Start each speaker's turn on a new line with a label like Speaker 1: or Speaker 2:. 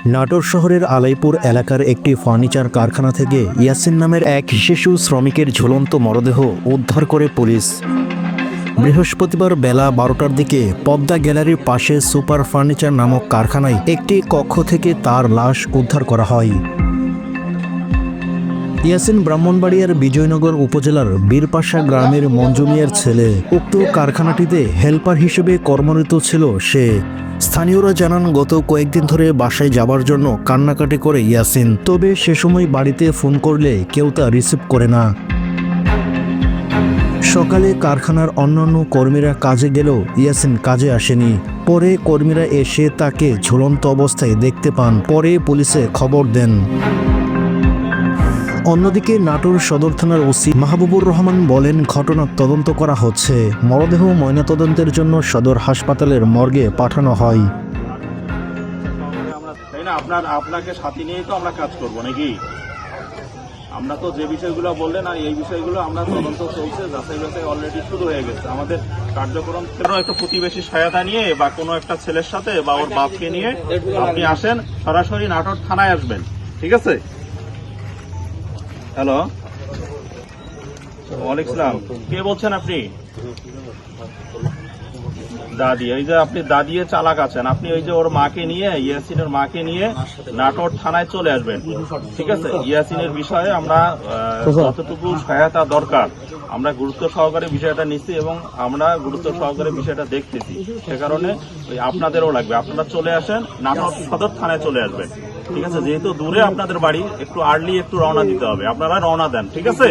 Speaker 1: নাটোর শহরের আলাইপুর এলাকার একটি ফার্নিচার কারখানা থেকে ইয়াসিন নামের এক শিশু শ্রমিকের ঝুলন্ত মরদেহ উদ্ধার করে পুলিশ। বৃহস্পতিবার বেলা 12টার দিকে পদ্মা গ্যালারির পাশে সুপার ফার্নিচার নামক কারখানায় একটি কক্ষ থেকে তার লাশ উদ্ধার করা হয়। ইয়াসিন ব্রাহ্মণবাড়িয়ার বিজয়নগর উপজেলার বীরপাশা গ্রামের মঞ্জু মিয়ার ছেলে। উক্ত কারখানাটিতে হেল্পার হিসেবে কর্মরত ছিল সে। স্থানীয়রা জানান, গত কয়েকদিন ধরে বাসায় যাবার জন্য কান্নাকাটি করে ইয়াসিন, তবে সে সময় বাড়িতে ফোন করলে কেউ তা রিসিভ করে না। সকালে কারখানার অন্যান্য কর্মীরা কাজে গেলেও ইয়াসিন কাজে আসেনি। পরে কর্মীরা এসে তাকে ঝুলন্ত অবস্থায় দেখতে পান, পরে পুলিশে খবর দেন। অন্যদিকে নাটোর সদর থানার ওসি মাহবুবুর রহমান বলেন, ঘটনার তদন্ত করা হচ্ছে। মরদেহ ময়নাতদন্তের জন্য সদর হাসপাতালের মর্গে পাঠানো হয়।
Speaker 2: আপনাকে সাথে নিয়েই তো আমরা কাজ করব নাকি? আমরা তো যে বিষয়গুলো বললেন আর এই বিষয়গুলো আমরা তদন্ত চলছে, যাচাই বাছাই অলরেডি শুরু হয়ে গেছে। আমাদের কার্যক্রম কোনো একটা প্রতিবেশী সহায়তা নিয়ে বা কোনো একটা ছেলের সাথে বা ওর বাপকে নিয়ে আপনি আসেন, সরাসরি নাটোর থানায় আসবেন, ঠিক আছে? হ্যালো, ওয়ালাইকুম আসসালাম। কে বলছেন আপনি? দাদি। ওই যে আপনি দাদিয়ে চালাক আছেন, আপনি ওই যে ওর মাকে নিয়ে, ইয়াসিনের মাকে নিয়ে নাটোর থানায় চলে আসবেন, ঠিক আছে? ইয়াসিনের বিষয়ে আমরা যতটুকু সহায়তা দরকার আমরা গুরুত্ব সহকারে বিষয়টা নিচ্ছি এবং আমরা গুরুত্ব সহকারে বিষয়টা দেখতেছি। সে কারণে আপনাদেরও লাগবে, আপনারা চলে আসেন, নাটোর সদর থানায় চলে আসবেন, ঠিক আছে? যেহেতু দূরে আপনাদের বাড়ি, একটু আর্লি একটু রওনা দিতে হবে, আপনারা রওনা দেন, ঠিক আছে?